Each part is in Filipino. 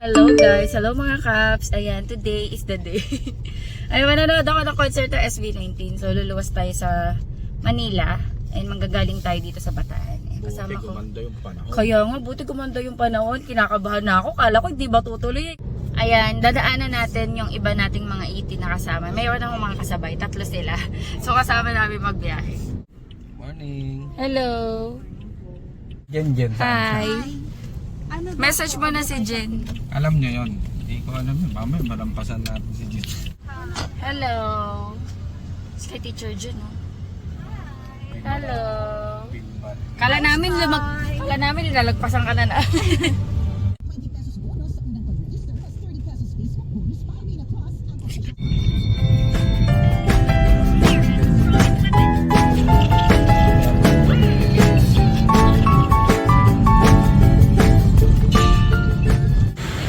Hello guys! Hello mga Kaps! Ayan, today is the day. Ay, manonood ako ng concert ng SB19. So, luluwas tayo sa Manila. And manggagaling tayo dito sa Bataan. Ayan, kasama ko. Gumanda yung panahon. Kaya nga, buti gumanda yung panahon. Kinakabahan na ako. Kala ko hindi ba tutuloy. Ayan, dadaanan natin yung iba nating mga iti na kasama. Mayroon akong mga kasabay. 3 sila. So, kasama namin magbiyahe. Morning. Hello! Jen. Hi! Message mo na si Jen. Alam niyo yon. Hindi ko alam yun. Mamaya malampasan natin si Jen. Hello! Si Teacher Jen, oh. Hello! Kala namin nilalagpasan ka na.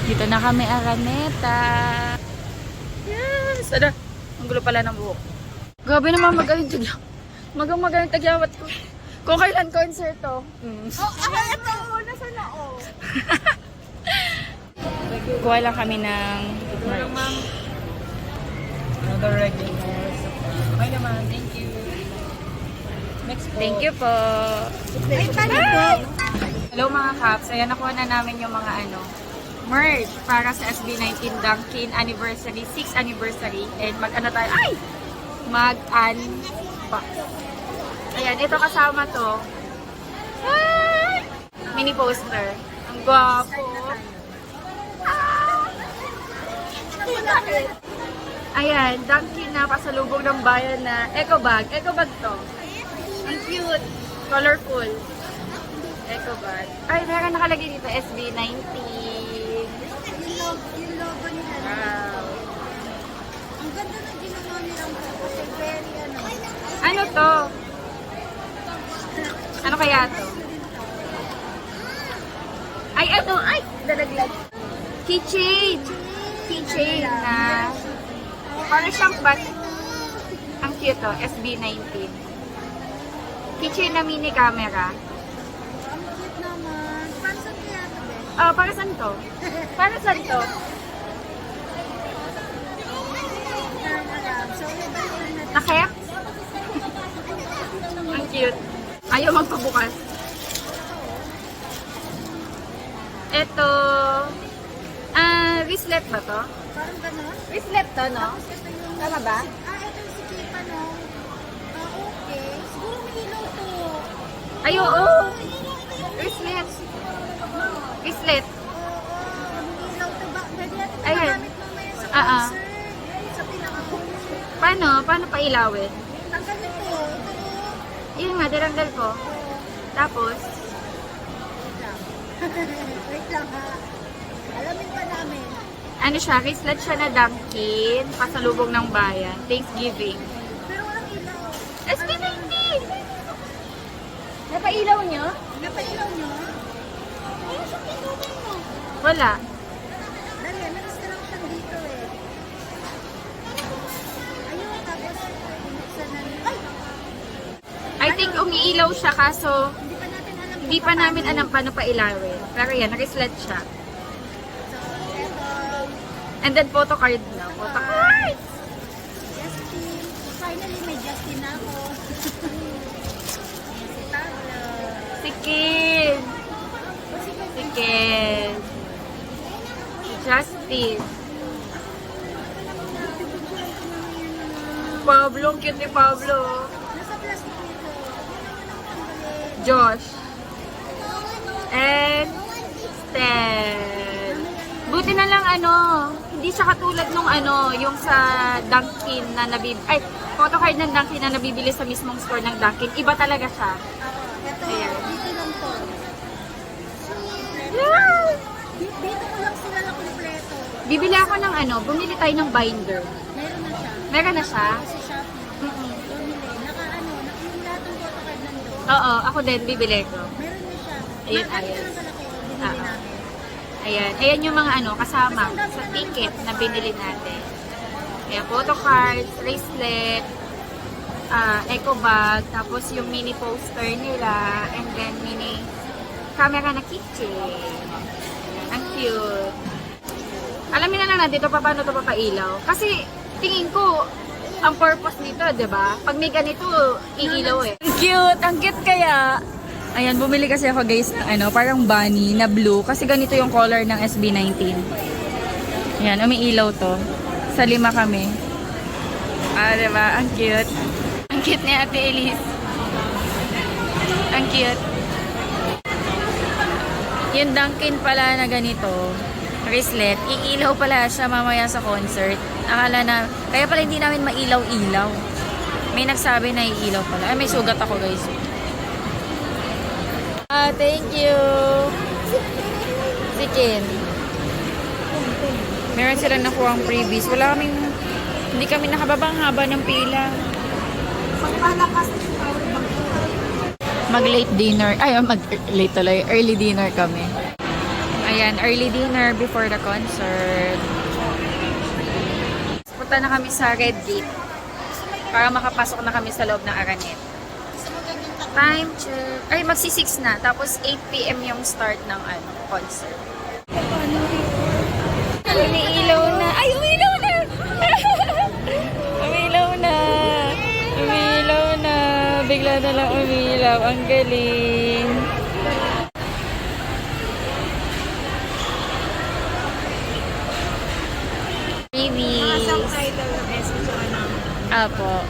Dito na kami, Araneta. Yes! Ada, ang gulo pala ng buhok. Grabe naman magaling tagyawat ko. Kung kailan konserto. Ito, nasa nao. Kuha lang kami ng merch. Another regular. Okay naman, thank you. Thank you po. Ay, paano po? Hello mga Kaps, ayan nakuha na namin yung mga merch para sa SB19 Dunkin anniversary, 6th anniversary. And tayo, mag-unbox. Ayan, ito kasama to. Ay! Mini poster. Ang gwapo. Ayan, Dunkin na pasalubong ng bayan na eco bag. Eco bag to. Ang cute. Colorful. Eco bag. Ay, meron nakalagay dito, SB19. Yung logo nila. Wow. Ang ganda ng ginawa nilang po kasi very Ano to? Ano kaya to? Ay, ano? Ay, dalaglag. Keychain. Keychain na. Para siyang bat. Ang cute to, SB19. Keychain na mini camera. Ang cute naman. Para sa kaya to, be? Para saan to? Para saan to? So, iba yun na. Nakaya? Ang cute. Ayaw magpabukas. Ito. Wristlet ba to? Parang gano'n? Wristlet to, no? Tapos ito yung... Tama ba? Ito yung si Kipa, no? Okay. Siguro may ilaw to. Ay, oo. Wristlet. Wristlet. May ilaw to ba? Pwede natin Ayan. magamit mamaya sa Ah. concert. Sa pinaka-concert. Paano? Paano pa ilawin? Tanggal nito. Ito. Yun nga, diranggal ko. Tapos, Wait lang ha. Alamin pa namin. ano siya, wristlet siya na Dunkin, pasalubong ng bayan, Thanksgiving. Pero walang ilaw. SB19! Napailaw nyo? Napailaw nyo? Ayun sa pinungan mo. Wala. Dali, may instruction dito eh. Ayun, tapos binuksan na nila. Ay! I think umiilaw siya kaso Hindi pa natin alam. hindi pa namin alam paano pa ilawin. Pero yan, nag-sled siya. So, eto. And then photo card na. Photo card! Justin. Finally, may Justin na ako. Si Pablo. Si Ken! Si Ken! Si Justin! Pablo, ang cute ni Pablo. Nasa plastic nito. Josh. And Stel. Buti na lang hindi siya katulad nung yung sa Dunkin na photocard ng Dunkin na nabibili sa mismong store ng Dunkin. Iba talaga siya. Ito, Ayan. dito lang to. Yeah! Dito ko lang sila na kompleto. Bibili ako ng bumili tayo ng binder. Meron na siya. Meron na siya? Sa Shopee. Mm-mm. Bumili. Yung lahat ng photocard nandun. Oo, ako din bibili ko. Meron na siya. Ayun, Marami ayun. na kalaki. Binili Ah. namin. Ayan yung mga kasama sa ticket na binili natin. Ayan, photo cards, bracelet, eco bag, tapos yung mini poster nila, and then mini camera na keychain. Ang cute. nandito pa, paano ito papailaw? Kasi tingin ko, ang purpose nito, di ba? Pag may ganito, iilaw eh. Ang cute! Ang cute kaya! Ayan, bumili kasi ako guys ng ano, parang bunny na blue. Kasi ganito yung color ng SB19. Ayan, umiilaw to. Sa 5 kami. Ah, di ba? Ang cute. Ang cute ni Ate Elise. Ang cute. Yung Dunkin pala na ganito, wristlet, iilaw pala siya mamaya sa concert. Akala na, kaya pala hindi namin mailaw-ilaw. May nagsabi na iilaw pala. Ay, may sugat ako guys. Ah, thank you. Si Ken. Meron silang nakuha ang freebies. Wala kaming, hindi kami nakababang haba ng pila. Mag-late dinner. Ay, mag-late tuloy. Early dinner kami. Ayan, early dinner before the concert. Punta na kami sa Red Gate para makapasok na kami sa loob ng Araneta. Time check. Ay, magsi-6 na. Tapos 8 p.m. yung start ng concert. Umiilaw na. Ay, umiilaw na! Umiilaw na! Umiilaw na! Bigla na lang umiilaw. Ang galing! Freebies. Apo.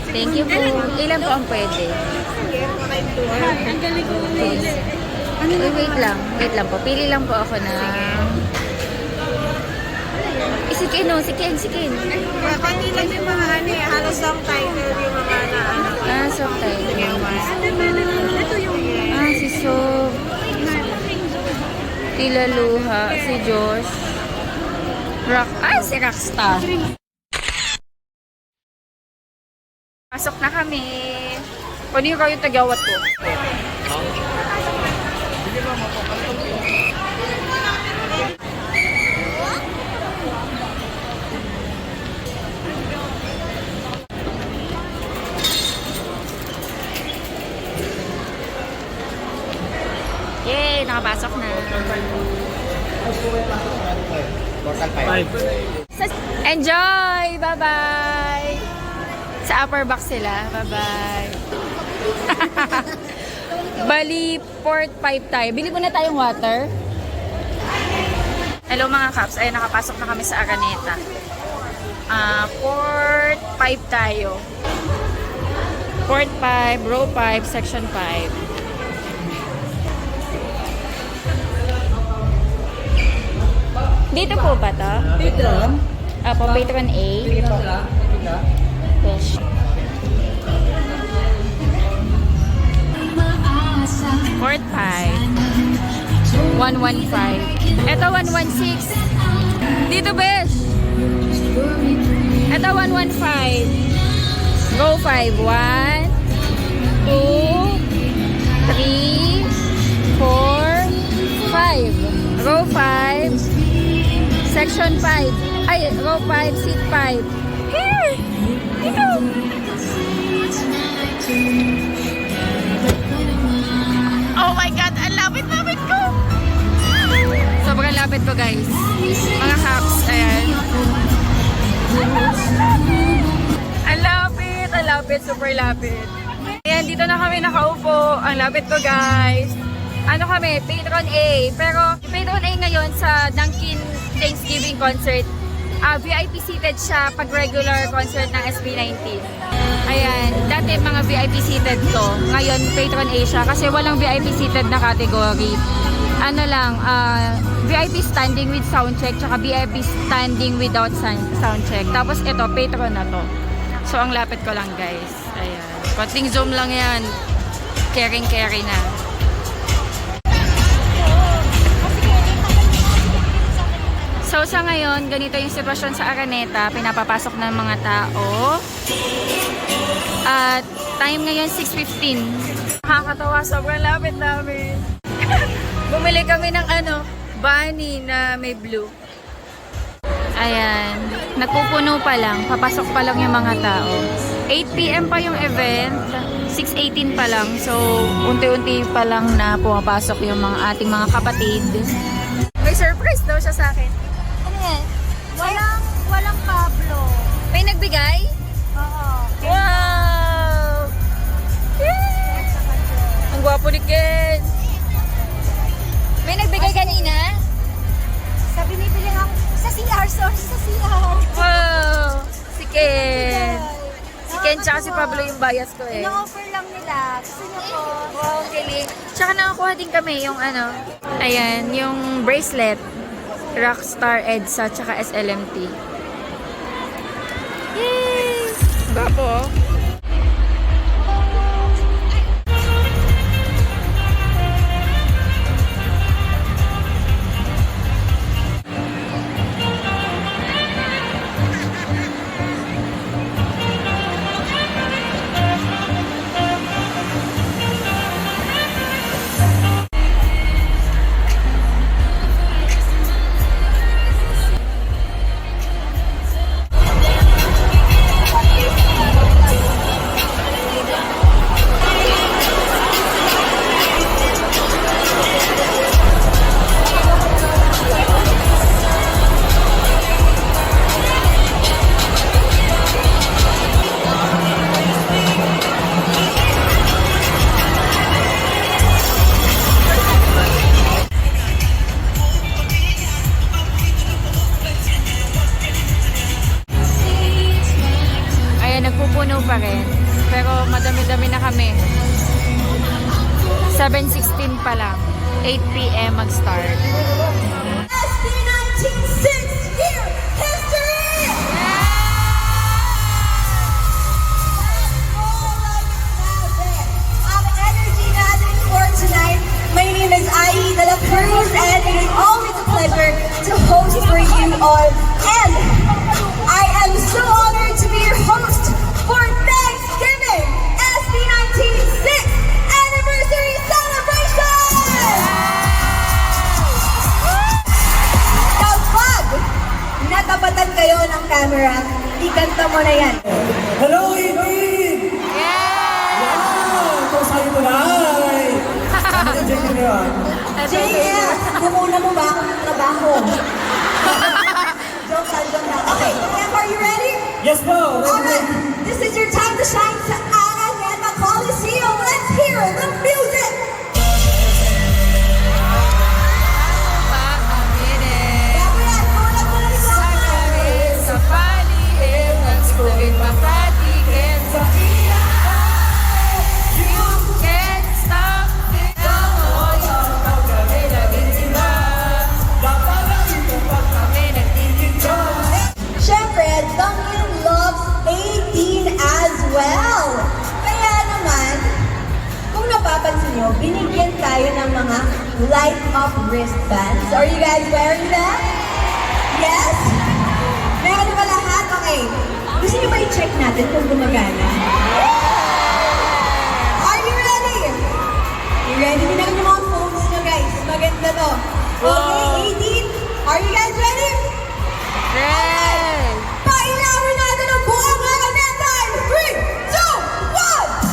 Thank you po. Ilan po ang pwede? Ang galing ko mamili. Wait lang. Wait lang po. Pili lang po ako na... Si Ken, si Ken. Pati lang yung mga ano eh, halos song title yung mga na ano. Ah, soft tayo. Ito yung Si Sob. Tila Luha. Si Josh. Si Rockstar. Pasok na kami. Kung yung kayo tagawat ko. Yay! Nakapasok na. Enjoy! Bye-bye! Sa upper box sila. Bye-bye! Bali, port 5 tayo. Bili muna tayong water. Hello mga Kaps. Ayun, nakapasok na kami sa Araneta. Port 5 tayo. Port 5, row 5, section 5. Dito po ba to? Patron? Apo, Patron A. Fish. Port 5. 115. Ito 116. Dito, Besh. Ito 115. Row 5. 1, 2, 3, 4, 5. Row 5. Section 5. Ay, row 5, seat 5. Here! Dito! Oh my God! Ang lapit-lapit ko! Sobrang lapit ko, guys. Mga hacks. Ayan. Ang lapit! Ang lapit! Super lapit. Ayan, dito na kami nakaupo. Ang lapit ko, guys. Ano kami? Patron A. Pero, Patron A ngayon sa Dunkin Thanksgiving concert, VIP seated siya pag regular concert ng SB19. Ayan, dati mga VIP seated to. Ngayon, Patron A siya kasi walang VIP seated na category. Ano lang, VIP standing with soundcheck tsaka VIP standing without soundcheck. Tapos ito, Patron na to. So, ang lapit ko lang guys. Ayan. Konting zoom lang yan. Caring-carry na. So sa ngayon, ganito yung sitwasyon sa Araneta. Pinapapasok ng mga tao. At time ngayon 6:15. Nakakatawa, sobrang lapit namin. Bumili kami ng bunny na may blue. Ayan, nagpupuno pa lang. Papasok pa lang yung mga tao. 8 p.m. pa yung event. 6:18 pa lang. So, unti-unti pa lang na pumapasok yung ating mga kapatid. May surprise surprise daw siya sa akin. Ano yan? Walang Pablo. May nagbigay? Oo. Wow! Yay! Ang gwapo ni Ken. May nagbigay kanina? Sa binibili ako sa CR. Sorry, sa CR. Wow! Si Ken. Si Ken tsaka si Pablo yung bias ko eh. Ino-offer lang nila. Gusto niyo po? Wow, kilig. Tsaka nakakuha din kami yung ano, ayan, yung bracelet. Rockstar EDSA tsaka SLMT. Yay! Gwapo oh. Nagpupuno pa rin. Pero madami-dami na kami. 7:16 pa lang. 8 p.m. mag-start. SB196 year history! Ang energy natin for tonight. My name is Ai de la Cruz and it is always a pleasure to host for you all. And I am so honored to be your host for Thanksgiving SB96 Anniversary Celebration! Kapag natabatan kayo ng camera, ikanta mo na yan. Hello, Edith! Wow! Ito sa'yo ko na! Ano yung check nyo yun? JS, namuna mo ba ako ng trabaho? Joke lang. Okay, Em, are you ready? Yes, po! Alright, this is your time to shine sa Araneta Coliseum. Let's hear the music! Bago yan, tulad mo na ito. Siyempre, Dunkin loves 18 as well. Kaya naman, kung napapansin nyo, binigyan tayo ng mga light-up wristbands. Are you guys wearing them? Yes? Meron ba lahat? Okay. Gusto nyo ba i-check natin kung gumagana? Are you ready? You ready? Tingnan yung mga phones nyo, guys. Maganda to. Okay, 18. Are you guys ready? Red! Pailawin natin ang buong Araneta in 3, 2, 1!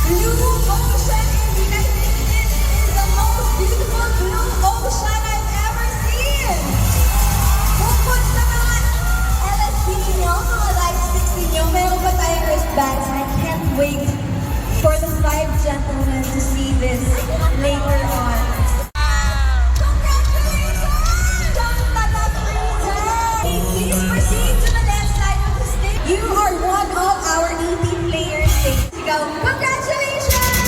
Blue ocean in the United States is the most beautiful blue ocean I've ever seen. Bukod sa mga LSD ninyo, mga light sticks ninyo, meron pa tayong wristbands. I can't wait for the 5 gentlemen to see this later on. Congratulations! Santa Cruz! Please proceed to the left side of the stage. You are one of our 18 players. Go. Congratulations!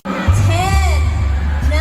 10, 9,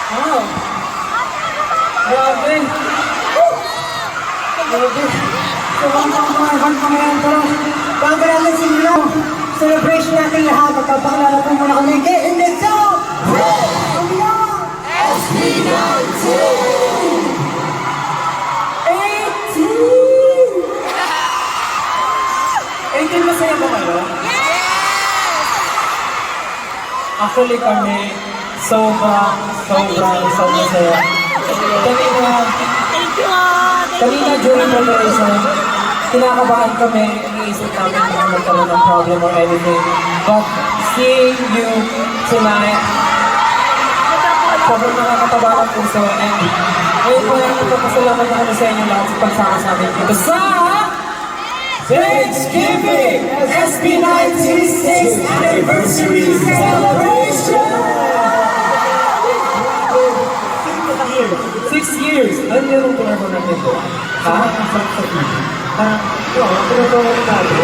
Wow! Grabe! Grabe! So, mga ngayon, pero bago natin simula, celebration natin lahat. Magpapakilala po muna kami. Get in the zone! SB19! 18 masaya ba kayo? Actually kami, sobrang saya. Kanina during preparation, kinakabahan kami, iniisip namin na magkaroon ng problem or anything. But seeing you tonight, sobrang nakakataba ng puso. And ngayon po lang ipapasalamat na kami sa inyo lahat sa pagsama sa amin dito sa Thanksgiving SB19 6th Anniversary Celebration! 6 years! Ano yung pinagawa natin ito? Ha? Parang, pinagawa natin.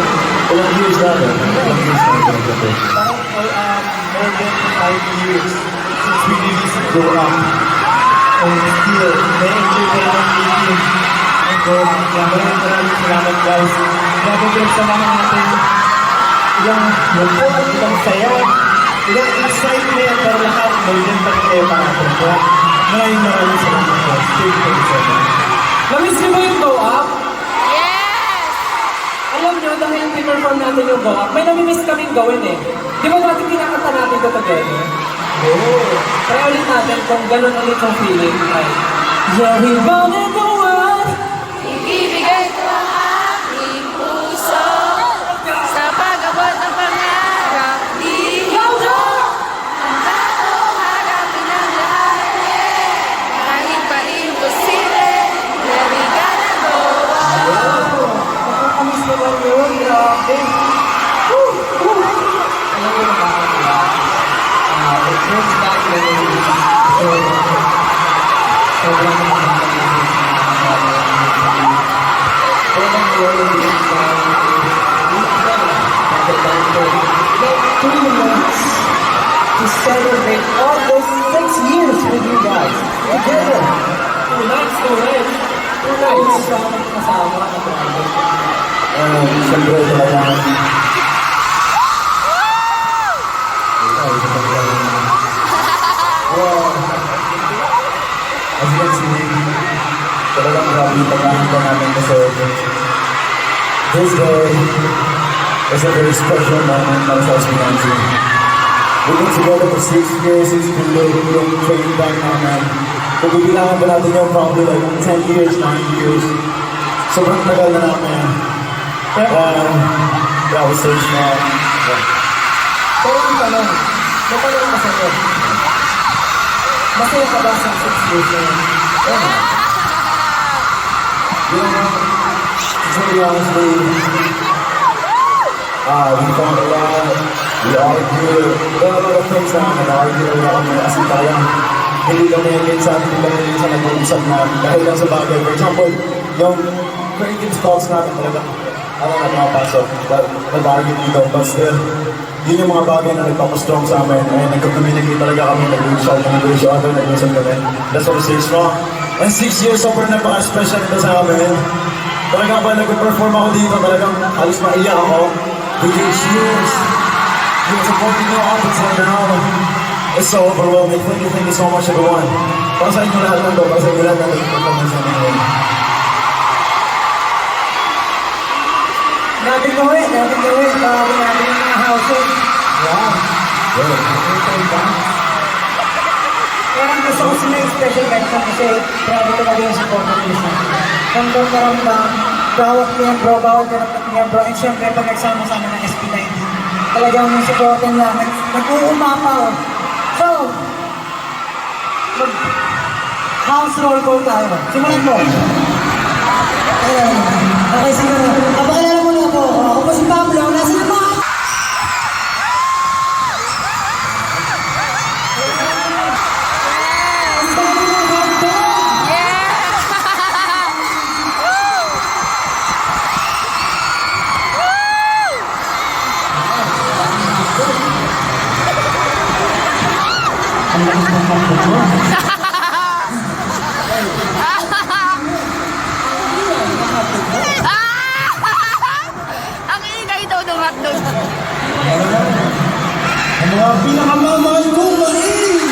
Ilang years natin? Parang more than 5 years since we really grow up. And still, na-enjoy kayo ng meeting. And God, maraming salamat guys. Grabe salamat natin. Ilang lungkot, ilang saya, ilang excitement, pero lahat may din pa rin kayo para ito. Maraming salamat po. Thank you so much. Namiss niyo ba yung Go Up? Yes! Alam niyo, dahil pinperform natin yung Go Up, may namimiss kaming gawin eh. Di ba natin kinakanta natin ito together? Oo. Kaya ulit natin kung gano'n ulit ang feeling. Ay, yeah, we wanna go up. Ibibigay ko ang aking puso sa pag-abot ng pangarap dito. Handa kong harapin ang lahat. Kahit pa imposible, we gotta go on. Nakakamiss naman yun. Grabe. Woo! Woo! Alam mo nakakatawa. It brings back memories. Sobrang nakakamiss. Sobrang rolling to celebrate all those 6 years with you guys together. 2 nights. 2 nights. Kasama ka na. Siyempre talaga. As you can see, talagang grabe pagkakita namin kasi this day is a very special moment para sa SB19. We've been together for 6 years since we lived yung training time namin. Kung bibilangan ba natin yung probably like 10 years, 9 years. Sobrang tagal na namin. That was so small. Pero ang tanong, natanong ka sa'yo. Masaya ka ba sa 6 years na yun? You know, to be honest with you, we fought a lot, we argued, there are a lot of things na nag-argue na kami kasi talagang hindi kami minsan nag-uusap na dahil lang sa bagay. For example, yung creative thoughts natin talagang napapasok, nag-argue dito, but still, yun yung mga bagay na nagpapastrong sa amin. And nag-communicate talaga kami, nag-uusap kami. That's what it is strong. And 6 years, sobrang napaka-special ito sa amin. Talagang ba nag-perform ako dito, talagang halos maiyak ako. Because years, you're supporting me up until now. It's so overwhelming. Thank you so much everyone. Para sa inyo lahat ng para sa inyo lahat ng performance na ngayon. Natin gawin, tawagin natin yung mga houses. Wow. Parang gusto ko sila yung special mention kasi grabe talaga yung support ng isa. Kung doon karamdam, bawat miyembro, and syempre pag nagsama-sama ng SP19, talagang yung supportin lang, nag-uumapaw. So, house roll call tayo. Simulan mo. Okay, siguro. Kapakilala mo na ako. Ako po si Pablo. Nasa na ba? Ang ingay daw ng hotdog. Ang mga pinakamamahal kong main!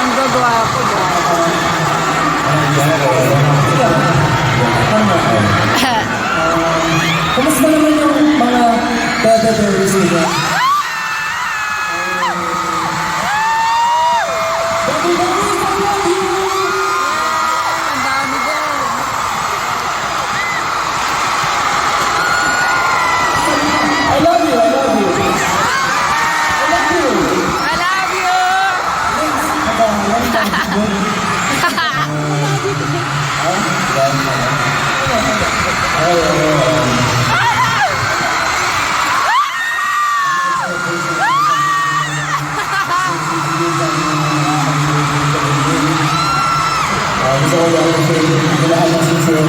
Ang gagwapo daw. Kamusta naman yung mga bebe-berries nila? Ang dami daw. I love you, I love you. I love you. I love you! Gusto ko lang kasi lahat ng sincere.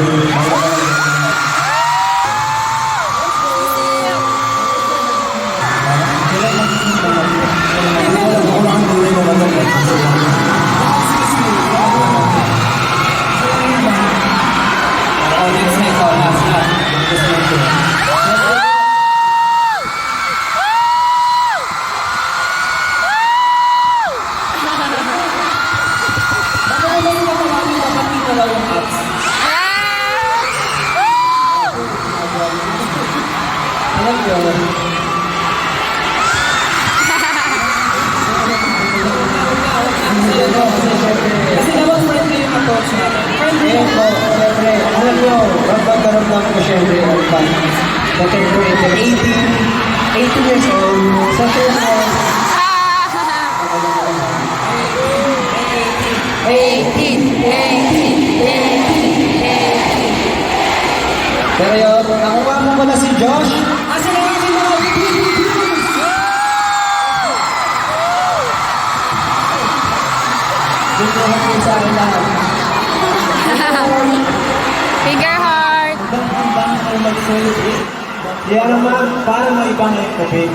Kasi naman friendly yung approach natin. Friendly yung approach. Siyempre, alam nyo, magpagkaramdam ko siyempre ang fans. Na temperature 18 years old. Sa first one, 18. pero yun, nakuha mo pala si Josh. Asa na yung mga Dito naman sa akin lahat. Finger heart. Ang ang mag-celebrate. Kaya naman, para maibang ang kapit.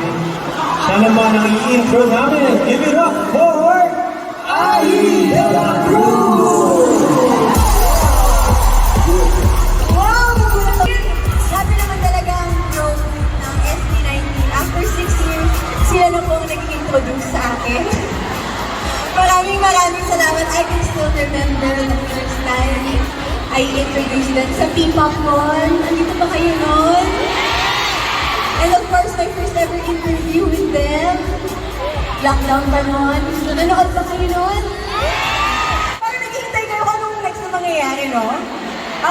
Siya naman ang i-intro namin. Give it up for Ai de la Cruz! Wow! Sabi naman talaga ang growth ng SB19. After 6 years, sila na po ang nag-introduce sa akin. Maraming salamat. I can still remember the first time I introduced them sa P-Pop Mall. Andito ba kayo noon? And of course, my first ever interview with them. Lockdown pa noon. Nanonood ba kayo noon? Parang naghihintay kayo kung anong next na mangyayari, no?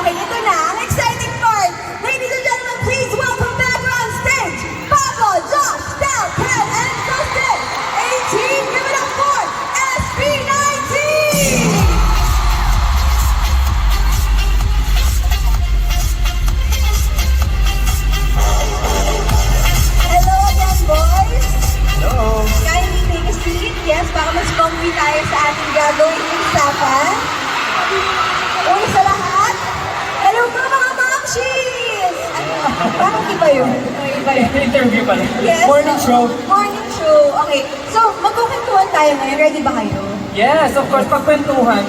Okay, ito na. Ang exciting part. Ladies and gentlemen, please welcome back on stage, Pablo, Josh, Del, Ken, and Justin, 18! tayo. Interview pala. Yes. Morning show. Morning show. Okay. So, magkukwentuhan tayo ngayon. Ready ba kayo? Yes, of course, pagkwentuhan.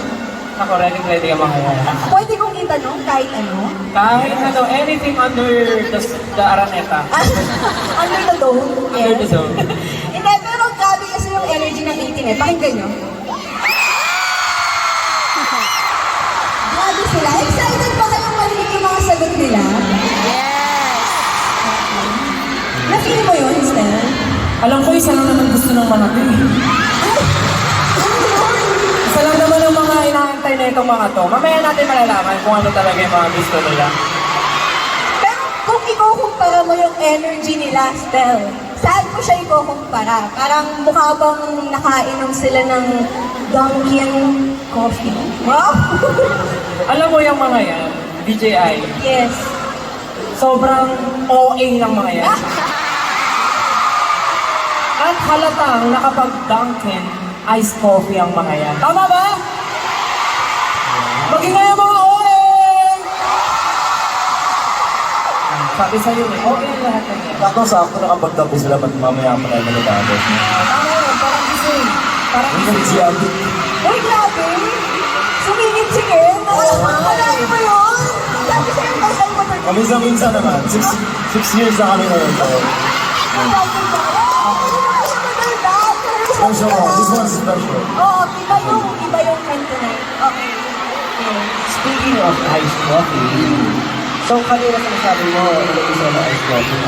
Ako, ready ang mga yan. Pwede kong itanong kahit ano? Kahit ano, anything under the Araneta. Under the dome? Under the zone. Hindi, pero grabe kasi yung energy ng 18 eh. Pakinggan nyo. Grabe sila. Excited ba kayong marinig yung mga sagot nila? Yes! Na-feel mo yun, Stel? Alam ko, isa lang naman gusto ng mga to. Isa lang naman ang mga inaantay na itong mga to. Mamaya natin malalaman kung ano talaga yung mga gusto nila. Pero kung ikukumpara mo yung energy nila, Stel, saan mo siya ikukumpara? Parang mukha bang nakainom sila ng Dunkin coffee? Wow! Alam mo yung mga yan, DJI, Yes. sobrang OA ng mga yan. At halatang nakapag-Dunkin iced coffee ang mga yan. Tama ba? Maging nga yung mga OA! Sabi sa'yo eh, OA lahat ng yan. Sakto nakapagtabi sila pag mamaya pa tayo manatapos. Tama yun, parang gising. Parang Hindi gising. si Abby. Uy, grabe! Sumingit si Ken! Nakakalain mo yun! Sabi sa'yo, nasaan mo na Minsan naman, 6 years na kami ngayon. So, special one. This one's special. Oo, iba yung kanta na yun. Okay. Speaking of iced coffee, so kanina sinasabi mo, isa na iced coffee.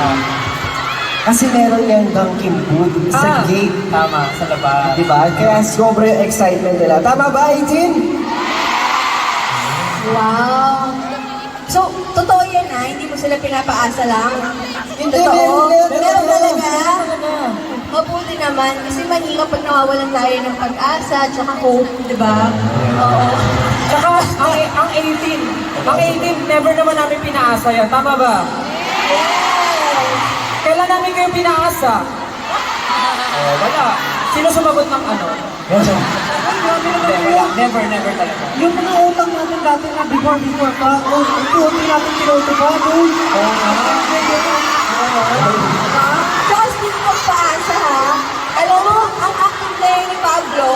Kasi meron yung Dunkin' booth sa gate. Tama, sa labas. Diba? Kaya sobrang excitement nila. Tama ba, 18? Wow! So, totoo yan ha? Hindi mo sila pinapaasa lang? Hindi, Totoo? meron Meron talaga? Talaga. Mabuti naman, kasi mahirap pag nawawalan tayo ng pag-asa, tsaka hope, di ba? Oo. Tsaka, ang 18, never naman namin pinaasa yan. Tama ba? Kailan namin kayo pinaasa? Wala. Sino sumagot ng ano? Hindi, wala. Never talaga. Yung mga utang natin dati na before pa, unti natin pinutupad. Tsaka speaking of paasa ha, alam mo, ang acting player ni Pablo,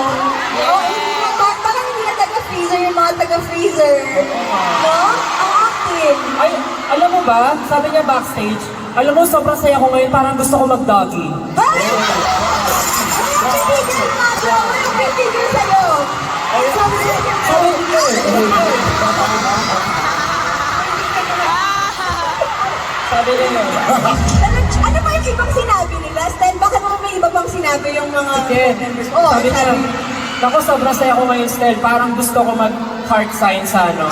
parang hindi na taga-freezer yung mga taga-freezer. No? Ang acting. Ay, alam mo ba? Sabi niya backstage, alam mo, sobrang saya ko ngayon, parang gusto ko mag-doggy. Ay! Ang tigil, Pablo! Ang tigil sa'yo! Ang sabi Sabi niya yun. Ano pa yung ibang sinabi nila? Stan, baka naman may iba pang sinabi yung mga Sige. members. Oh, Sabi niya, naku, sobrang saya ko ngayon, Stel. Parang gusto ko mag-heart sign sa ano.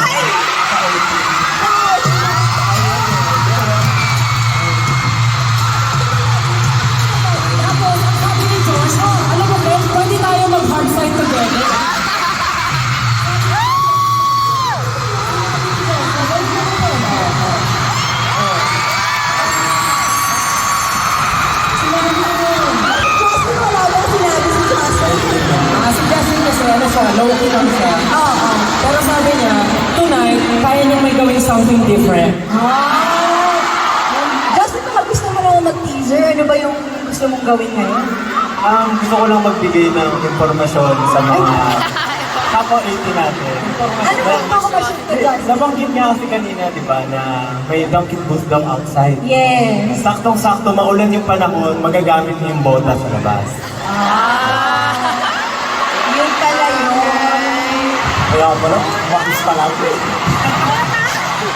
Tapos, ang sabi ni Josh, alam mo, Ben, pwede tayo mag-heart sign together. Justin, wala bang sinabi si Justin? Si Justin kasi, ano siya, low-key lang siya. Oo. Pero sabi niya, tonight, kaya niyang may gawing something different. Justin, baka gusto mo lang mag-teaser. Ano ba yung gusto mong gawin ngayon? Gusto ko lang magbigay ng informasyon sa mga kapwa 18 natin. Ano ba yung information ko, Justin? Nabanggit niya kasi kanina, di ba, na may Dunkin' booth daw outside. Yes. Saktong-sakto, maulan yung panahon, magagamit niyo yung bota sa labas. Yun pala yun. Kaya pala, makis pa lang.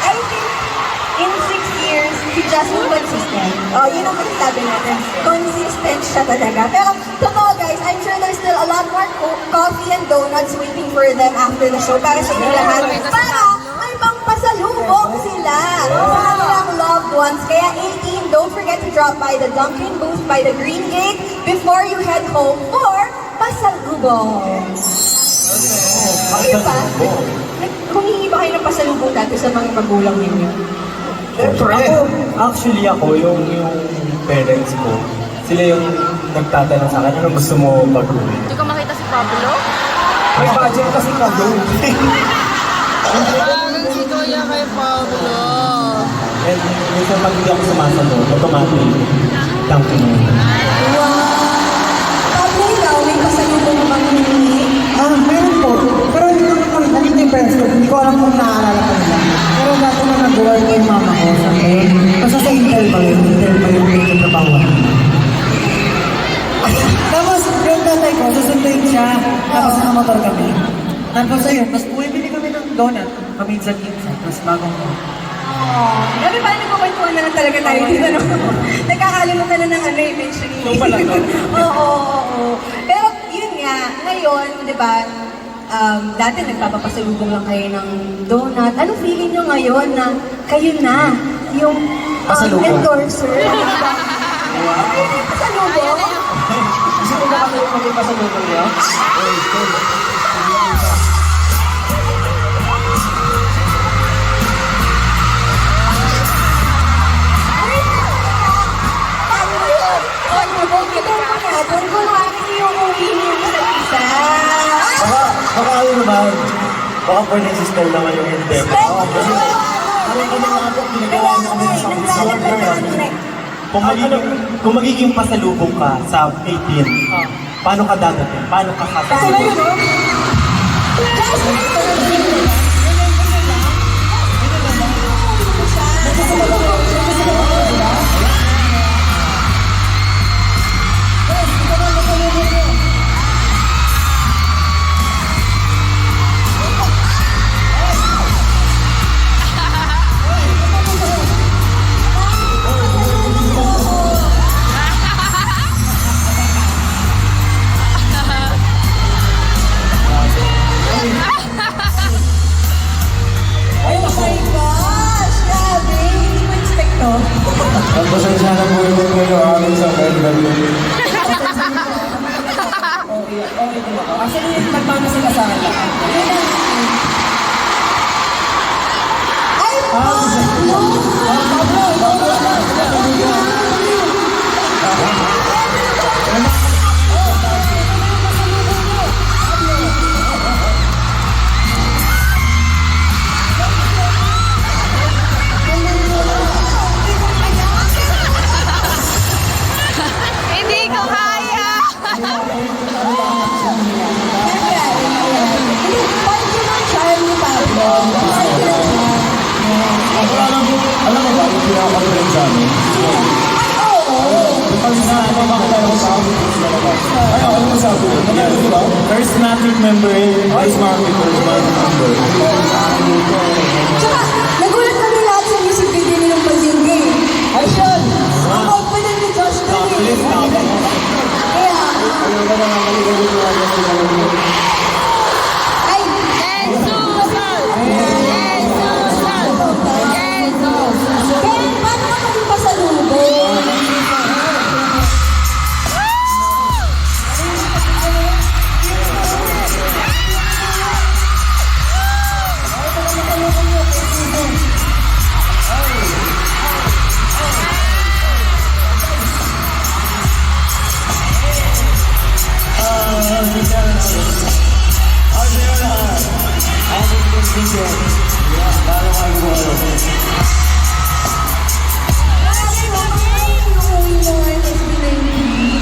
I think in 6 years, si Justin consistent. Oh, yun ang masasabi natin. Consistent siya talaga. Pero, totoo guys, I'm sure there's still a lot more coffee and donuts waiting for them after the show para sa inyo lahat. Para may pampasalubong sila sa kanilang loved ones. Kaya 18, don't forget to drop by the Dunkin' booth by the Green Gate before you head home for pasalubong. Kayo ba? Humingi ba kayo ng pasalubong dati sa mga magulang ninyo? Ako, yung parents ko, sila yung nagtatanong sa akin, ano gusto mo pag-uwi? Hindi ko makita si Pablo. May budget kasi ka, Si Kuya kay Pablo. And minsan pag hindi ako sumasagot, automatic, thank you muna. Wow! Pablo, ikaw, may pasalubong mo bang hinihingi? Meron po. Pero hindi ko naman, nandito yung friends ko, hindi ko alam kung naaalala ko nila. Pero dati na nag-work ko yung mama ko sa akin. Basta sa Intel pa yun, Intel pa yung trabaho. Tapos, yung tatay ko, susunduin siya, tapos nakamotor kami. Tapos ayun, mas bumibili kami ng donut, paminsan-minsan, tapos bagong mo. Oh, grabe pa, nagkukwentuhan na lang talaga tayo dito, no? Nagkakalimutan na ng ano, mentioning. Yung pala to. Oo. Pero yun nga, ngayon, di ba, dati nagpapapasalubong lang kayo ng donut. Anong feeling nyo ngayon na kayo na yung Pasalubong. endorser? Pasalubong? Gusto ko ba kasi maging pasalubong niyo? Kung yung umili mo sa isa. Baka ano naman, baka for next sister naman yung hindi. Kasi, ano nga po, ginagawa niya kami sa South Korea. Kung magiging pasalubong ka sa 18, paano ka dadating? Paano ka sasalubong? Oh my gosh! Grabe! Hindi mo expect to. Ang pasensya na po yung kayo amin sa Melbourne. Okay din ako. Actually, nagmama sila sa akin. Ay, Pablo! Hindi ko kaya! Parang yun ang charm ni Pablo. Alam mo ba, yung pinaka-friend sa amin? Ay, oo! Kasi sa ano, makilala ko sa amin. Ay, ako naman sabi ko. Di ba? Charismatic member eh. Charismatic member. Tsaka, nagulat kami lahat sa music video nilang Pazingge. Ay, Sean! Ang confident ni Josh doon eh. Kaya, ay, Ken, paano ka kami pasalubong?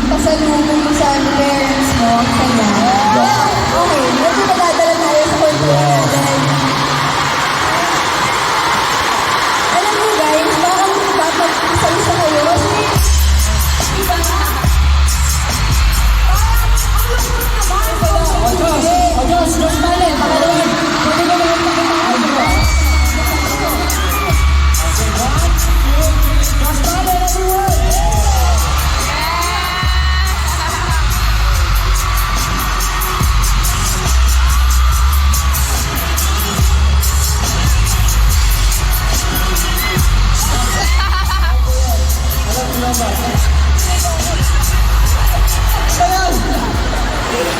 Pasalubong mo sa parents mo, kanya. Okay, medyo madadala tayo sa kultura natin. Alam mo guys, parang dapat isa-isa kayo. Diba? Bale, pangalawa. Pwede ko naman makita.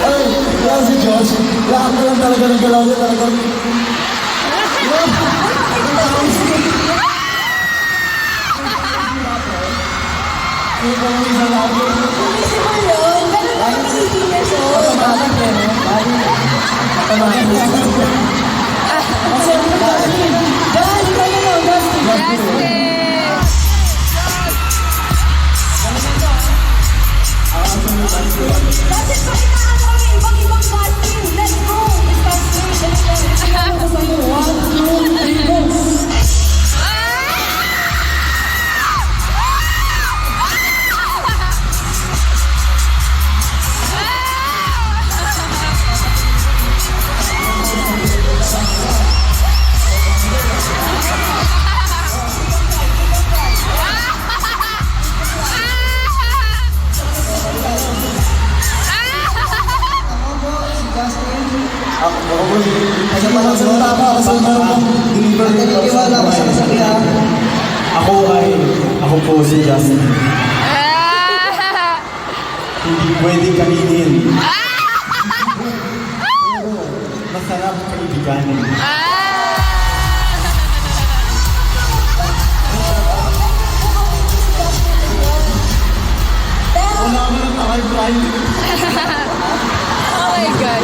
Ay, yan si Josh. Lahat na lang talaga ng galaw niya talaga. Isip mo yun, ganun lang kami 18 years old. Kasi, Dali kayo lang, Dustin. Justin! Kasi magsalita ka kasi meron kang deliver. Naniniwala ko sa kasabihan. Ako po si Justin. Ah! Hindi pwede kainin. Masarap kaibiganin. Wala mo ng takay-fry. Oh my God.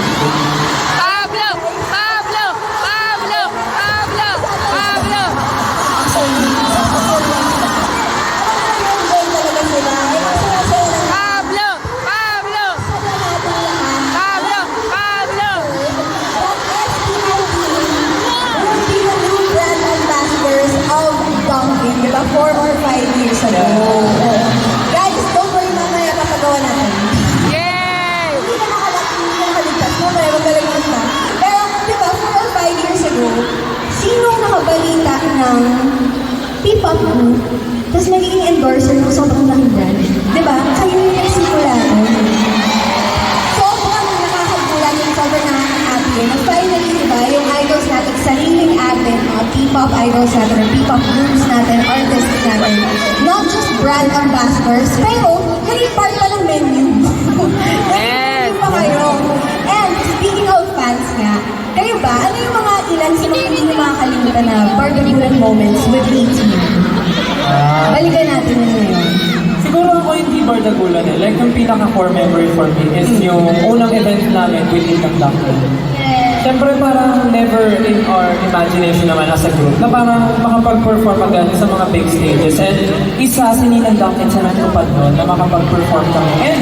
Pablo! Pablo! Pablo! Pablo! Pablo! Pablo! Pablo! Pablo! Pablo! Brand ambassadors of Dunkin', di ba? 4 or 5 years ago. Guys, don't worry, mamaya papagawa natin. Yay! Hindi na nakaligtas. Mamaya magaling na. Pero, di ba, 4 or 5 years ago, sinong nakabalita ng P-pop group, tapos naging endorser ng sobrang laking brand? Di ba? Kayo yung nagsimula nun. Sobrang nakakagulat yung sobrang nakaka-happy. And finally, di ba, yung idols natin, sariling atin, mga P-pop idols natin, or P-pop groups natin, artists natin, not just brand ambassadors, pero naging part pa ng menu. Yes. Naging pa kayo. And speaking of fans nga, kayo ba, ano yung mga ilan sa mga hindi nyo makakalimutan na bardagulan moments with A-Team? Balikan natin yun ngayon. Siguro ako hindi bardagulan eh. Like yung pinaka-core memory for me is yung unang event namin with Ethan Doctor. Siyempre parang never in our imagination naman as a group na parang makapag-perform agad sa mga big stages. And isa, si Ninang Duncan sa natupad doon na makapag-perform kami. And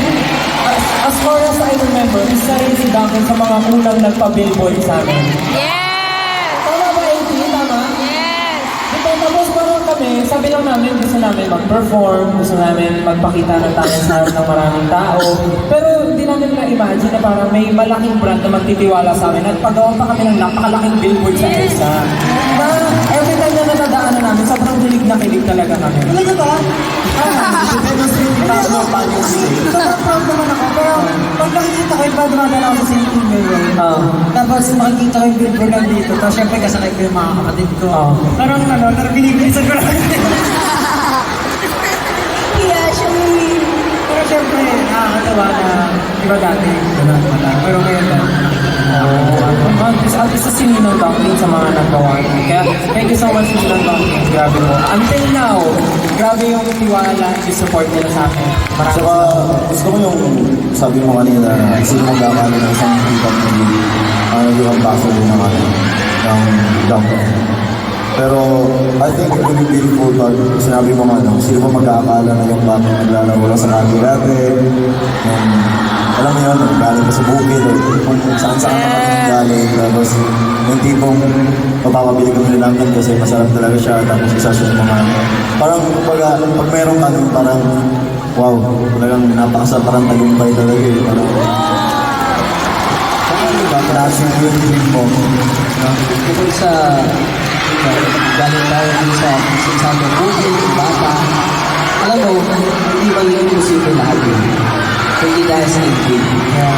as far as I remember, isa rin si Duncan sa mga unang nagpa-billboard sa amin. Yes! Tama ba, AJ? Tama? Yes! Diba, tapos parang kami, sabi lang namin, gusto namin mag-perform, gusto namin magpakita ng talent sa harap ng maraming tao. Pero hindi namin na-imagine na parang may malaking brand na magtitiwala sa amin at paggawa pa kami ng napakalaking billboard sa EDSA. Na every time na natadaanan namin, sobrang kilig na kilig talaga kami. Talaga ba? Sobrang proud naman ako. Pero pag nakikita ko, iba dumadaan ako sa St. Mirror. Tapos makikita ko yung billboard lang dito. Tapos syempre kasakay ko yung mga kapatid ko. Parang parang binibilisan ko lang. Yeah, actually, Pero syempre, nakakatawa na iba dati. Ganun pala. Pero ngayon na. At isa si Ninong Duncan sa mga nagawa. Kaya thank you so much Ninong Duncan. Grabe mo. Until now, grabe yung tiwala yung support nila sa akin. Maraming Saka gusto ko yung sabi mo kanina na sino magkakali ng isang hip-hop na naging ambassador ng ng Dunkin'. Pero I think it would be beautiful pag sinabi mo nga sino ba magkakala na yung batang naglalaro lang sa dati yung alam mo yun, galing pa sa bukid o kung saan-saan naman galing. Tapos yung tipong mapapabili kami ng Dunkin' kasi masarap talaga siya. Tapos isa siya sa mga parang pag meron ka parang wow, talagang napakasarap, parang tagumpay talaga eh. Parang diba, klase yung dream mo. Tungkol sa galing tayo din sa sabi buhay, bata. Alam mo, hindi ba yun imposible lahat yun? Hindi dahil sa ibig.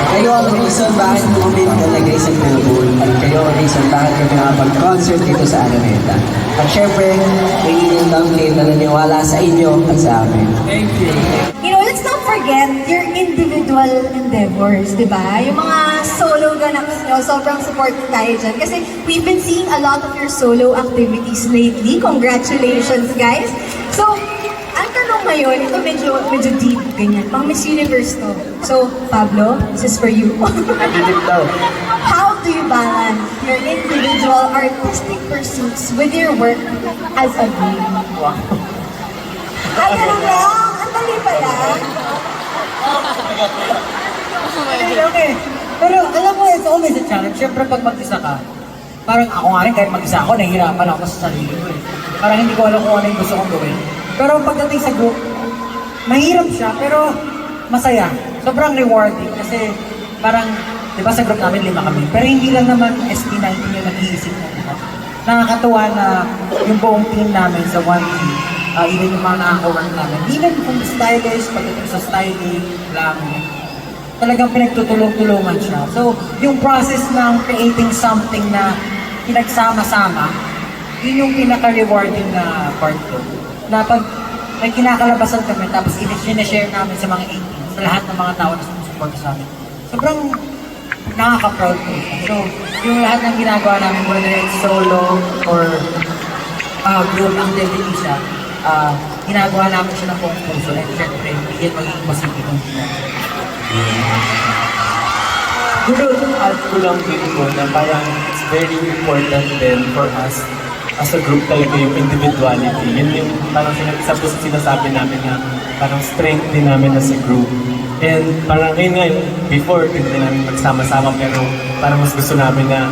Kayo ang reason bakit bumili talaga sa Melbourne. At kayo ang reason bakit kami nakapag-concert dito sa Araneta. At syempre, may ilang kayo na naniwala sa inyo at sa amin. Thank you. you know, let's not forget your individual endeavors, di ba? Yung mga solo ganaps nyo, sobrang supportive tayo dyan. Kasi we've been seeing a lot of your solo activities lately. Congratulations, guys! So, ang tanong ngayon, ito medyo deep, ganyan. Pang Miss Universe to. So, Pablo, this is for you. Deep daw. How do you balance your individual artistic pursuits with your work as a group? Wow. Ay, ganun lang! Ang dali pala! Okay. Pero alam mo, it's always a challenge. Siyempre pag mag-isa ka, parang ako nga rin, kahit mag-isa ako, nahihirapan ako sa sarili ko eh. Parang hindi ko alam kung ano yung gusto kong gawin. Pero pagdating sa group, mahirap siya, pero masaya. Sobrang rewarding kasi parang, di ba sa group namin 5 kami, pero hindi lang naman SB19 yung nag-iisip ng lahat. Nakakatuwa na yung buong team namin sa one team, even yung mga nakaka-work namin, even kung stylist, pagdating sa styling, lang, talagang pinagtutulong-tulungan siya. So, yung process ng creating something na pinagsama-sama, yun yung pinaka-rewarding na part ko. Na pag may kinakalabasan kami, tapos sinashare namin sa mga 18, sa lahat ng mga tao na sumusuporta sa amin. Sobrang nakaka-proud ko. So, yung lahat ng ginagawa namin, whether it's solo or group activity siya, ginagawa namin siya ng buong puso. And syempre, hindi yan magiging posible kung hindi natin. Siguro, add ko lang din po na parang it's very important din for us as a group talaga yung individuality. Yun yung parang sinasabi namin na parang strength din namin as a group. And parang ngayon nga, before, hindi namin magsama-sama pero parang mas gusto namin na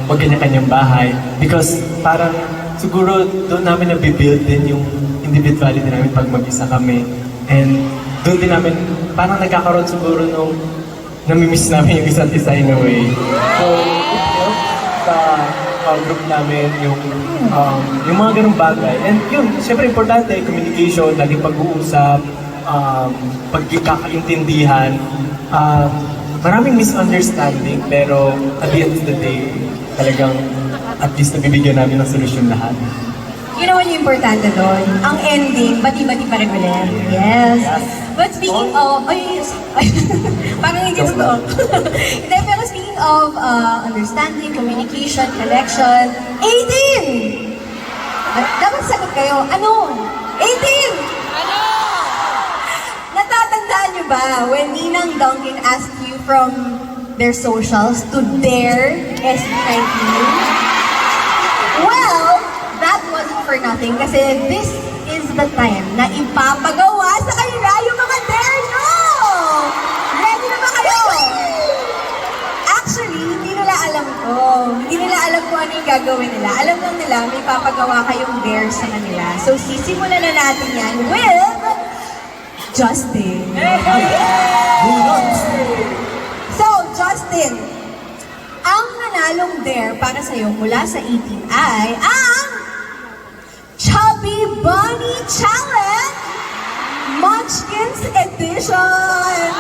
mag-kanya-kanyang bahay. Because parang siguro doon namin nabibuild din yung individuality namin pag mag-isa kami. And doon din namin, parang nagkakaroon siguro nung namimiss namin yung isa't isa in a way. So, it helps sa group namin yung mga ganung bagay. And yun, syempre importante, communication, laging pag-uusap, pagkakaintindihan, maraming misunderstanding, pero at the end of the day, talagang at least nabibigyan namin ng solusyon lahat. You know what yung importante doon? Ang ending, bati-bati pa rin ulit. Yes. But speaking of, parang hindi totoo. Hindi, pero speaking of understanding, communication, connection, 18! Dapat sagot kayo, ano? 18! Natatandaan niyo ba when Ninang Duncan asked you from their socials to their SB19? Well, that wasn't for nothing kasi this is the time na ipapagawa sa kanila yung mga dare nyo! Ready na ba kayo? Actually, hindi nila alam to. Hindi nila alam kung ano yung gagawin nila. Alam lang nila may papagawa kayong dare sa kanila. So, sisimulan na natin yan with Justin. So, Justin, ang nanalong dare para sa'yo mula sa 18 ay ang Chubby Bunny Challenge Munchkins Edition!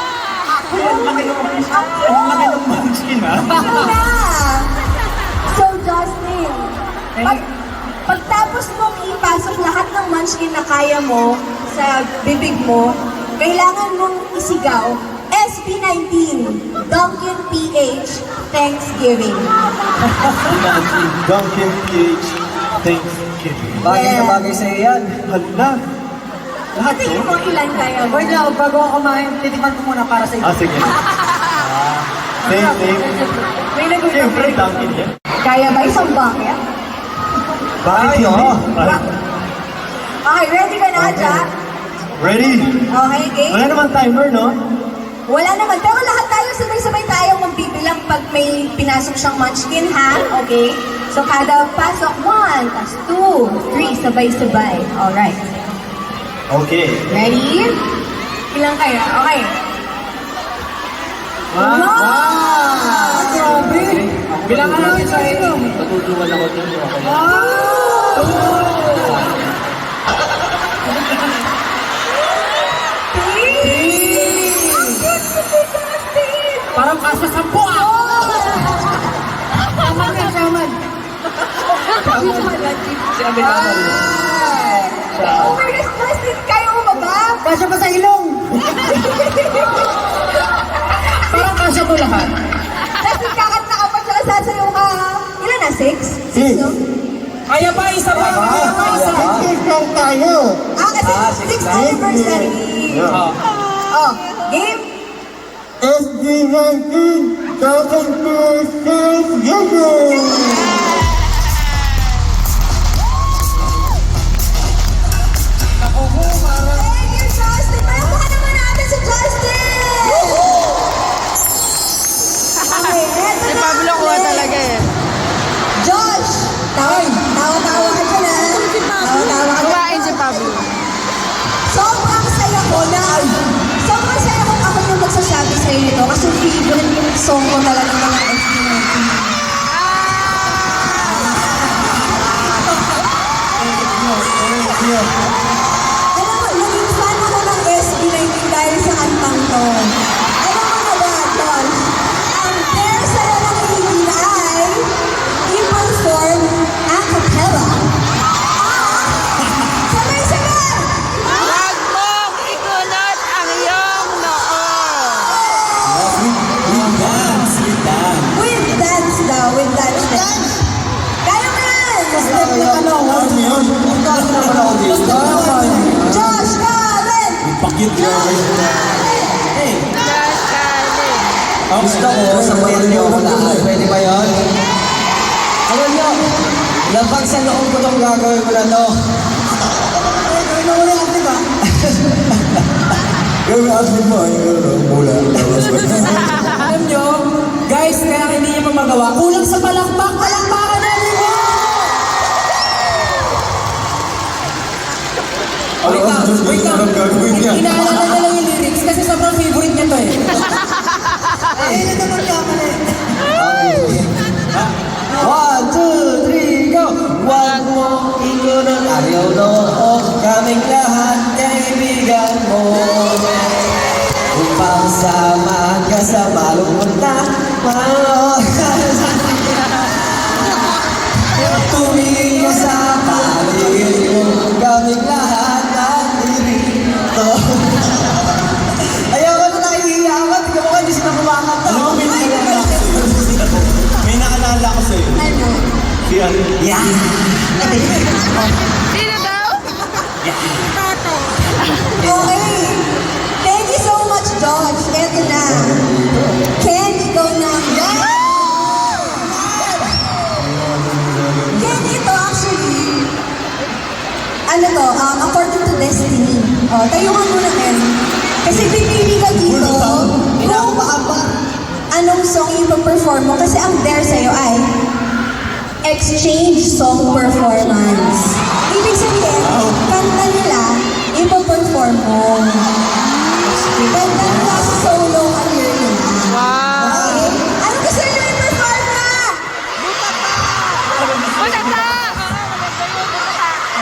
Ang laki ng munchkin, ha? Ito na! So, Justin, pagtapos mong ipasok lahat ng munchkin na kaya mo sa bibig mo, kailangan mong isigaw SB19, Duncan PH, Thanksgiving. Duncan PH, Thanksgiving. Bagay na bagay sa'yo yan. Hala. Lahat Tingin mo ilan kaya mo? Wait lang, bago ako kumain, titikman ko muna para sa iyo. Sige. Same. May nagulat. Siyempre, Duncan yan. Kaya ba isang bucket? Bakit hindi? Okay, ready ka na, Jack? Ready? Okay, game? Wala naman timer, no? Wala naman. Pero lahat tayo sabay-sabay tayong magbibilang pag may pinasok siyang munchkin, ha? Okay? So, kada pasok, 1, tas 2, 3, sabay-sabay. Alright. Okay. Ready? Ilang kaya? Okay. Wow! Grabe! Bilangan natin sa iyo. Natutulungan ako dun. Parang kasa sa buwa! Saman na, saman. Sabi naman. Over the stress, kaya mo ba ba? Kasya pa sa ilong! Parang kasya mo lahat. Tapos kakanta ka pa siya, sasayaw ka. Ilan na? 6? 6, no? Kaya pa, isa pa! Kaya pa, isa! Lang tayo. Kasi 6th anniversary. Oh, game? SB19, Duncan PH, Thanksgiving. Thank you, Justin! Palakpakan naman natin si Justin! Okay, eto na. Pablo ko talaga eh. Josh! Tawa-tawa ka dyan, ha? Tawa-tawa ka dyan. Kumain si Pablo. Sobrang saya ko ako yung magsasabi sa'yo nito kasi favorite yung song ko talaga ng mga SB19. Alam mo, naging fan ako ng SB19 dahil sa kantang to. Alam naman ako dito. Josh Callen! Pakit Josh Callen! Hey, Josh Callen. gusto ko sa bayan niyo ako lahat. Pwede ba yun? Alam niyo, labag sa loob ko itong gagawin ko na to. Gawin mo ulit, di ba? Gawin athlete mo, yung mula. Alam nyo, guys, kaya hindi niya pa magawa. Kulang sa palakpak, palakpakan na rin mo! Ano ka sa Diyos ko yung sarap gagawin niya? Inaalala na lang yung lyrics kasi sobrang favorite niya to eh. Ay, na naman ka pala eh. One, two, three, go! Wag mo ikunan ayaw doon. Kaming lahat kaibigan mo. Upang samahan ka sa malungkot na tumingin ka sa paligid mo. Kaming lahat nandito. Ayaw ko na nahihiyawan. Tingnan mo kayo, hindi sila kumakanta. May naalala ko sa'yo. Ano? Yeah. Sino daw? Okay. Thank you so much, Josh. Eto na. Ken, ikaw na. Ken, ito actually, ano to, according to destiny. Tayo ka muna, Ken. Kasi pipili ka dito kung anong song ipaperform mo. Kasi ang dare sa'yo ay exchange song performance. Ibig sabihin, kanta nila, ipaperform mo. Kanta nila sa solo career nila. Wow. Okay? Ano gusto nyo i-perform na? Butata!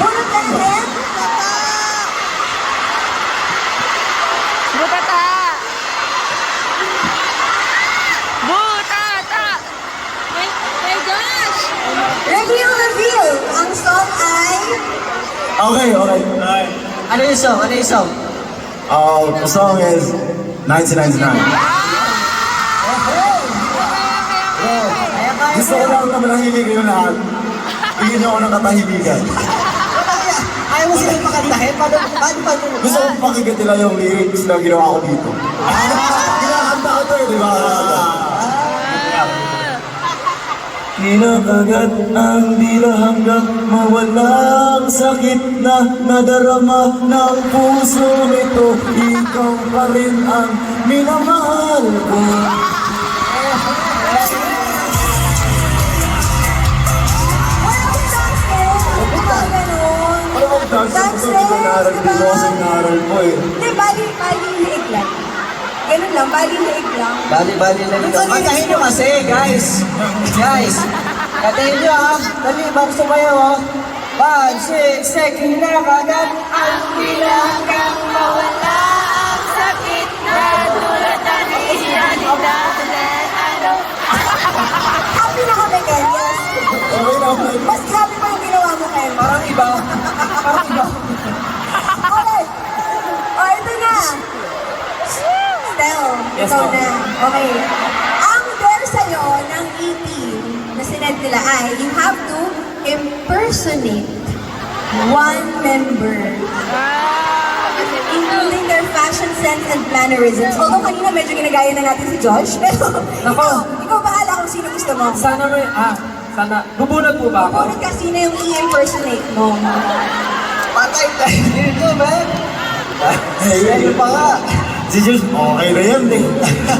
Bunot na natin? Butata! Butata! My gosh! Reveal! Ang song ay... Okay. Ano yung song? Ano yung song? The song is 1999. Gusto ko lang na manahimik yung lahat. Bigyan niyo ako ng katahimikan. Ayaw mo silang pakantahin? Paano? Gusto ko pakinggan nila yung lyrics na ginawa ko dito. Kinakanta ko to eh, di ba? Kinakagat ang dila hanggang mawalang sakit na nadarama ng puso nito. Ikaw pa rin ang minamahal ko. Ano bang dance mo sa naral? Di ko kasi naral mo eh. Hindi, bali liig lang. Ganun lang, bali liig lang. Bali-bali lang ito. Kantahin nyo kasi, guys. Guys, kantahin nyo ha. Dali, bago sumayaw ha. 5, 6, second na kagad. Ang bilang kang mawala ang sakit na dulatan ng isinalidasan. Ano? Happy na kami, Ken. Yes. Okay na, okay. Mas happy pa yung ginawa mo, Ken. Parang iba. Okay. O, ito na. Stel, ikaw na. Okay. Ang dare sa'yo ng EP na sinend nila ay you have to impersonate one member, including their fashion sense and mannerisms. Although kanina medyo ginagaya na natin si Josh, pero ikaw bahala kung sino gusto mo. Sana may, sana, bubunod po ba ako? Kung kasi sino yung i-impersonate mo. Patay tayo dito, man. Ayun pa nga. Si Jules, okay na yan eh.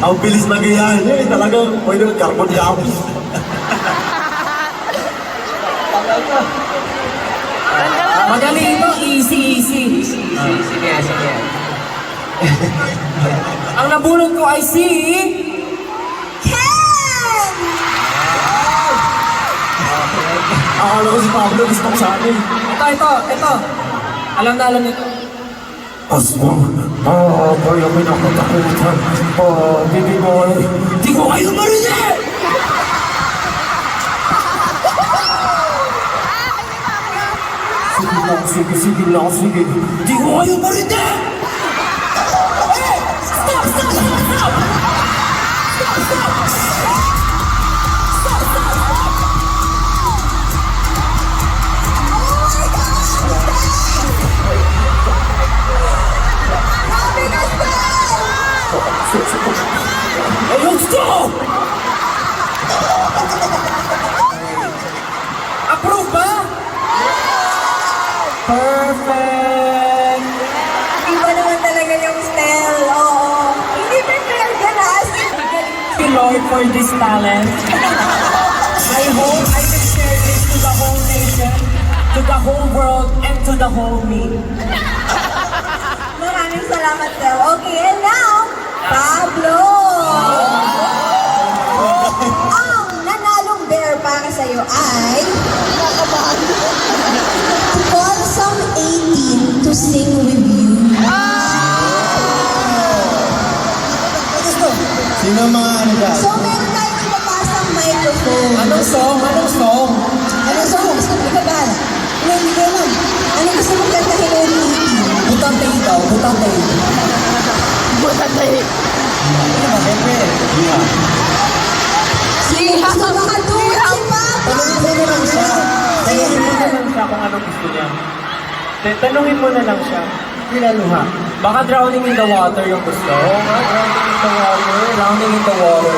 Ang bilis magayahan niya eh. Talagang pwede mag-carbon. Madali ito, easy. Sige. Ang nabulot ko ay si... Ken! Akala ko si Pablo, gusto ko sa akin. Ito. Alam na alam nito. Asmo, kaya may nakatakutan. Di ko kayo marinig! Sige lang. Di ko kayo marinig! Oh my gosh! Lord for this talent. I hope I can share this to the whole nation, to the whole world, and to the whole me. Maraming salamat, Del. Okay, and now, Pablo! Ang nanalong bear para sa'yo ay... To call some 18 to sing with you. Sino ang mga ano dyan? So, meron tayong ipapasang microphone. Anong song? Anong song? Anong song? Gusto mo ka ba? Hindi ko alam. Anong gusto mong kantahin ng 18? Butang tayo daw, butang tayo. Sino gusto makatuwa si Papa? Tanungin mo na lang siya. Tanungin mo na lang siya kung anong gusto niya. Tanungin mo na lang siya. Pinaluha. Baka drowning in the water yung gusto. Oo nga, drowning in the water. Drowning in the water.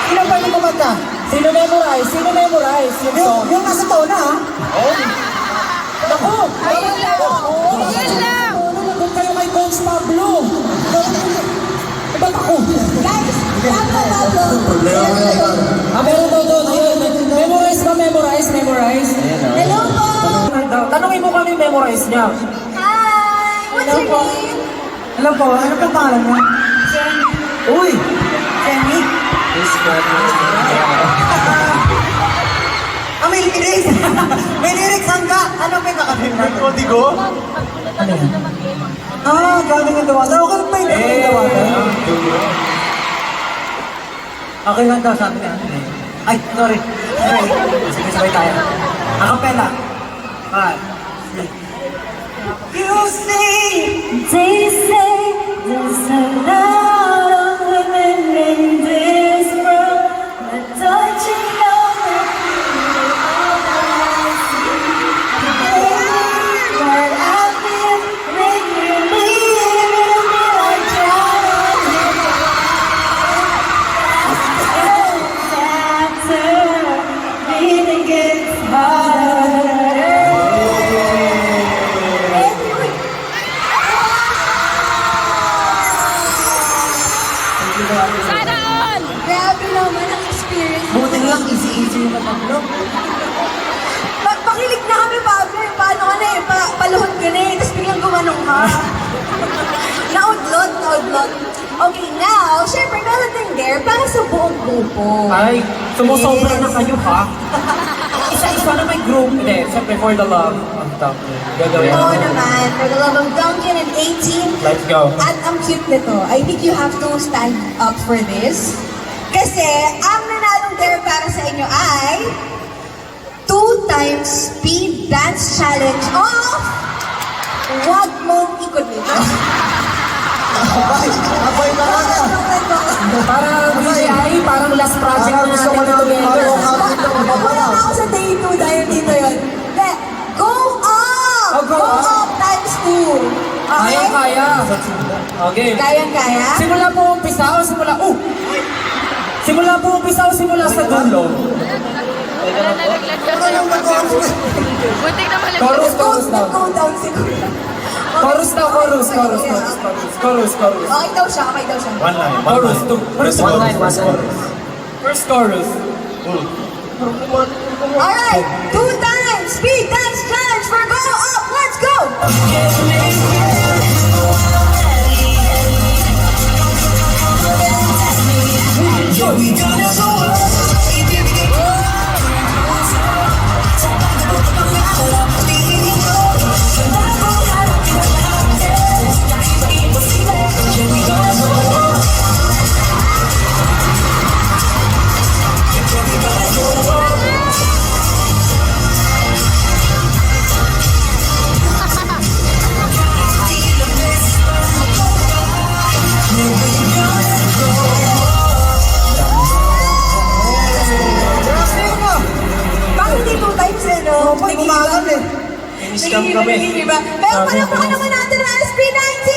Sino pwede kumanta? Sino memorize? Sino memorize? Yung nasa tona, ha? Oh, Naku! Ayun lang. Yun lang. Nalagot kayo kay Coach Pablo. Ba't ako? Guys, Pablo. Meron daw doon. Ayun. Memorize ba? Memorize? Memorize? Hello po. tanungin mo kami memorize niya. Hi. What's your name? Alam po, ano pong pangalan mo? Uy! Jenny? May lyrics! May lyrics hangga! Ano may kakabimba? Kodigo? Drowning in the water. Okay lang ba yung drowning in the water? Okay lang daw, sabi niya. Ay, sorry. Sige, sabay tayo. Acapella. 5, 6. You see, They say there's a lot of women in this world, but don't you know that you are what I feel when you leave me like drowning. After breathing gets harder. Sana all! Grabe naman ang experience. Buti lang, easy-easy yung matablo. Pakilig na kami, Pablo. Paano ka na eh? Paluhod ka na eh. Tapos biglang gumanong ka. Naudlot. Okay, now, syempre, meron din there para sa buong grupo. Ay, sumusobra na kayo ha? Isa-isa na may group. Hindi, siyempre for the love of Duncan. Gagawin Oo mo. naman, for the love of Duncan and 18. Let's go. At ang cute nito, I think you have to stand up for this. Kasi, ang nanalong there para sa inyo ay 2 times speed dance challenge of wag mong ikutin. Abay na lang. parang BGI, parang last project na Gusto natin ko na together. Wala na ako sa day 2 dahil dito yun. Go up! Oh, go up. times 2. Okay? Kaya. Okay. Kayang-kaya? Simula po umpisa o simula, simula po umpisa o simula sa dulo? Wala na naglag. Butik na malaglag. Chorus daw. Go down siguro. Chorus daw, chorus. Okay daw siya. One line. Chorus, two. First One line. First chorus. Alright, 2 times speed dance challenge for go up. Let's go! Bakit hindi 2 times eh, no? Gumagal eh. Scam kami. Diba? Pero palakpakan naman natin ang SB19!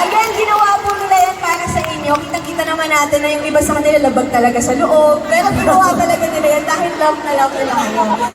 Again, ginawa po nila yan para sa inyo. Kitang-kita naman natin na yung iba sa kanila labag talaga sa loob. Pero ginawa talaga nila yan dahil love na kayo.